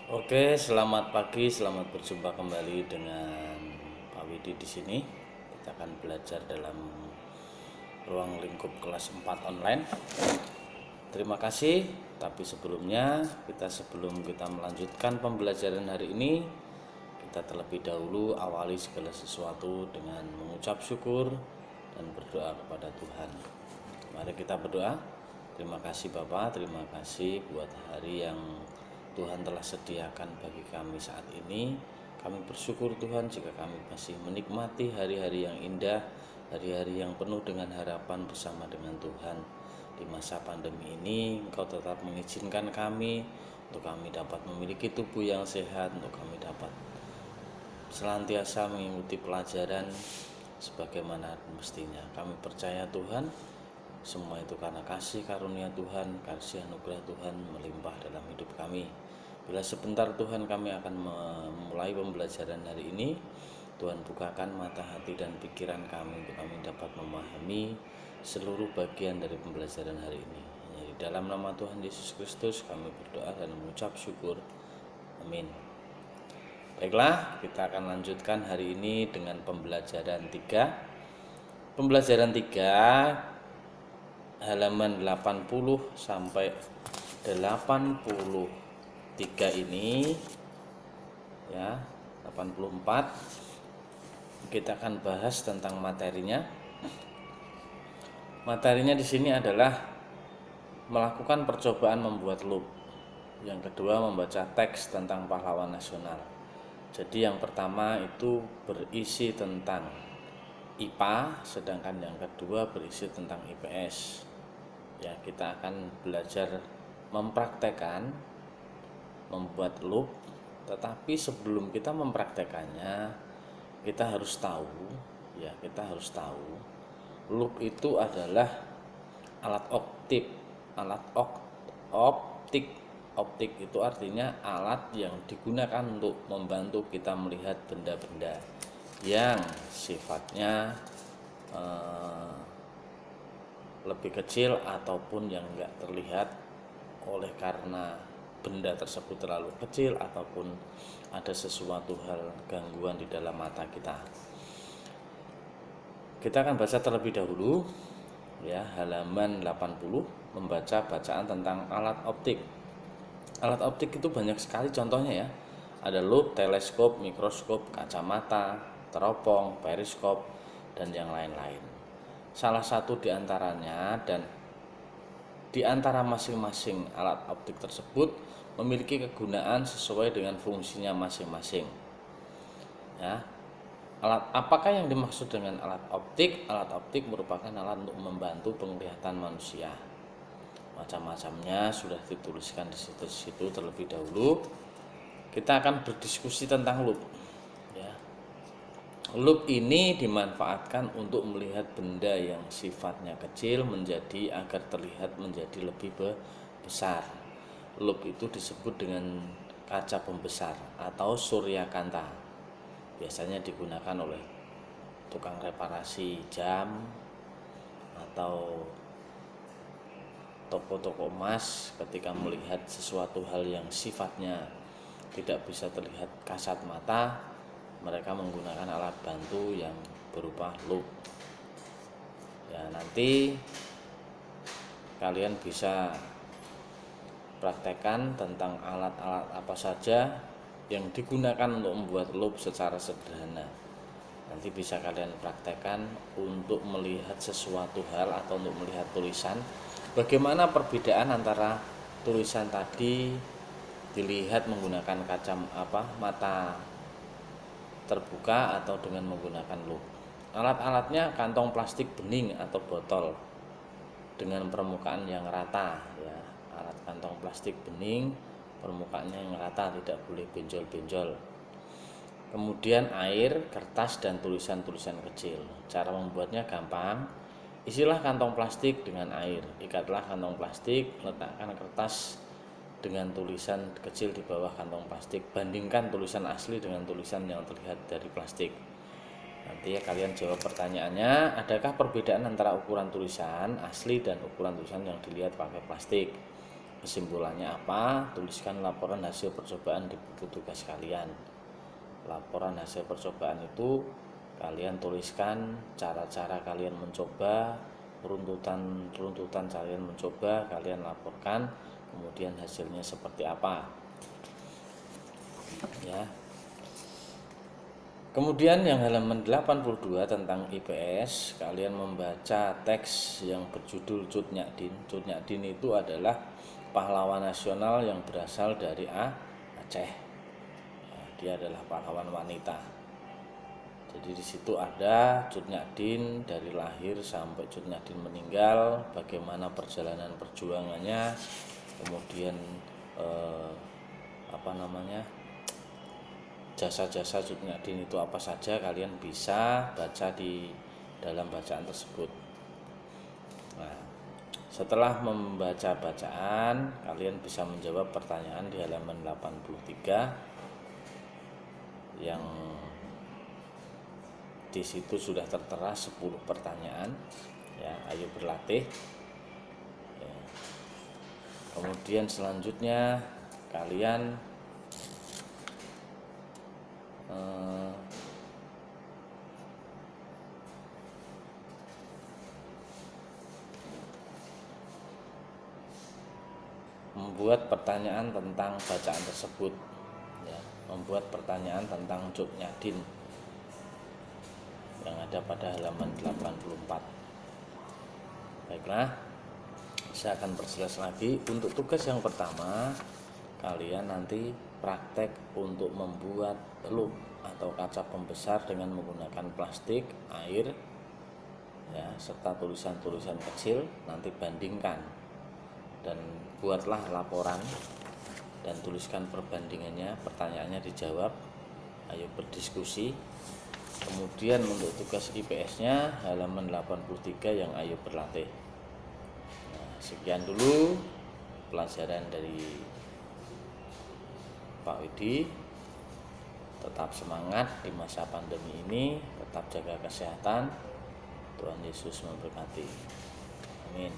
Oke, selamat pagi, selamat berjumpa kembali dengan Pak Widi di sini. Kita akan belajar dalam ruang lingkup kelas 4 online. Terima kasih, tapi sebelumnya sebelum kita melanjutkan pembelajaran hari ini, kita terlebih dahulu awali segala sesuatu dengan mengucap syukur dan berdoa kepada Tuhan. Mari kita berdoa. Terima kasih Bapak, terima kasih buat hari yang Tuhan telah sediakan bagi kami saat ini. Kami bersyukur Tuhan jika kami masih menikmati hari-hari yang indah, hari-hari yang penuh dengan harapan bersama dengan Tuhan. Di masa pandemi ini, Engkau tetap mengizinkan kami untuk kami dapat memiliki tubuh yang sehat, untuk kami dapat senantiasa mengikuti pelajaran sebagaimana mestinya. Kami percaya Tuhan, semua itu karena kasih karunia Tuhan, kasih anugerah Tuhan melimpah dalam hidup kami. Bila sebentar Tuhan kami akan memulai pembelajaran hari ini, Tuhan bukakan mata hati dan pikiran kami untuk kami dapat memahami seluruh bagian dari pembelajaran hari ini. Di dalam nama Tuhan Yesus Kristus kami berdoa dan mengucap syukur. Amin. Baiklah, kita akan lanjutkan hari ini dengan pembelajaran 3. Pembelajaran 3 halaman 80 sampai 83 ini ya, 84 kita akan bahas tentang materinya. Materinya di sini adalah melakukan percobaan membuat loop. Yang kedua membaca teks tentang pahlawan nasional. Jadi yang pertama itu berisi tentang IPA, sedangkan yang kedua berisi tentang IPS. Ya, kita akan belajar mempraktekkan membuat loop, tetapi sebelum kita mempraktekannya kita harus tahu loop itu adalah alat optik. Optik itu artinya alat yang digunakan untuk membantu kita melihat benda-benda yang sifatnya lebih kecil ataupun yang enggak terlihat oleh karena benda tersebut terlalu kecil ataupun ada sesuatu hal gangguan di dalam mata kita. Kita akan baca terlebih dahulu ya, halaman 80, membaca bacaan tentang alat optik. Alat optik itu banyak sekali contohnya ya. Ada loupe, teleskop, mikroskop, kacamata, teropong, periskop, dan yang lain-lain. Salah satu di antaranya dan di antara masing-masing alat optik tersebut memiliki kegunaan sesuai dengan fungsinya masing-masing. Ya. Apakah yang dimaksud dengan alat optik? Alat optik merupakan alat untuk membantu penglihatan manusia. Macam-macamnya sudah dituliskan di situ terlebih dahulu. Kita akan berdiskusi tentang loop. Ya. Loop ini dimanfaatkan untuk melihat benda yang sifatnya kecil agar terlihat menjadi lebih besar. Loop itu disebut dengan kaca pembesar atau suryakanta. Biasanya digunakan oleh tukang reparasi jam atau toko-toko emas ketika melihat sesuatu hal yang sifatnya tidak bisa terlihat kasat mata, mereka menggunakan alat bantu yang berupa loop. Ya, nanti kalian bisa praktekkan tentang alat-alat apa saja yang digunakan untuk membuat loop secara sederhana. Nanti bisa kalian praktekkan untuk melihat sesuatu hal atau untuk melihat tulisan. Bagaimana perbedaan antara tulisan tadi dilihat menggunakan mata terbuka atau dengan menggunakan loop. Alat-alatnya kantong plastik bening atau botol dengan permukaan yang rata ya. Alat kantong plastik bening, permukaannya yang rata, tidak boleh benjol-benjol. Kemudian air, kertas, dan tulisan-tulisan kecil. Cara membuatnya gampang. Isilah kantong plastik dengan air. Ikatlah kantong plastik, letakkan kertas dengan tulisan kecil di bawah kantong plastik. Bandingkan tulisan asli dengan tulisan yang terlihat dari plastik. Nanti ya kalian jawab pertanyaannya, adakah perbedaan antara ukuran tulisan asli dan ukuran tulisan yang dilihat pakai plastik? kesimpulannya apa? Tuliskan laporan hasil percobaan di buku tugas kalian. Laporan hasil percobaan itu kalian tuliskan cara-cara kalian mencoba, runtutan kalian mencoba, kalian laporkan, kemudian hasilnya seperti apa. Ya. Kemudian yang halaman 82 tentang IPS, kalian membaca teks yang berjudul Cut Nyak Din. Cut Nyak Din itu adalah pahlawan nasional yang berasal dari Aceh. Nah, dia adalah pahlawan wanita. Jadi di situ ada Cut Nyak Din dari lahir sampai Cut Nyak Din meninggal, bagaimana perjalanan perjuangannya, kemudian jasa-jasa Cut Nyak Din itu apa saja, kalian bisa baca di dalam bacaan tersebut. Nah, setelah membaca bacaan, kalian bisa menjawab pertanyaan di halaman 83 yang di situ sudah tertera 10 pertanyaan. Ya, ayo berlatih. Ya. Kemudian selanjutnya kalian membuat pertanyaan tentang bacaan tersebut, ya, membuat pertanyaan tentang Cut Nyak Din yang ada pada halaman 84. Baiklah, saya akan perjelas lagi. Untuk tugas yang pertama, kalian nanti praktek untuk membuat loop atau kaca pembesar dengan menggunakan plastik, air, ya, serta tulisan-tulisan kecil. Nanti bandingkan dan buatlah laporan dan tuliskan perbandingannya, pertanyaannya dijawab. Ayo berdiskusi. Kemudian untuk tugas IPS-nya halaman 83 yang ayo berlatih. Nah, sekian dulu pelajaran dari Pak Widi. Tetap semangat di masa pandemi ini, tetap jaga kesehatan. Tuhan Yesus memberkati. Amin.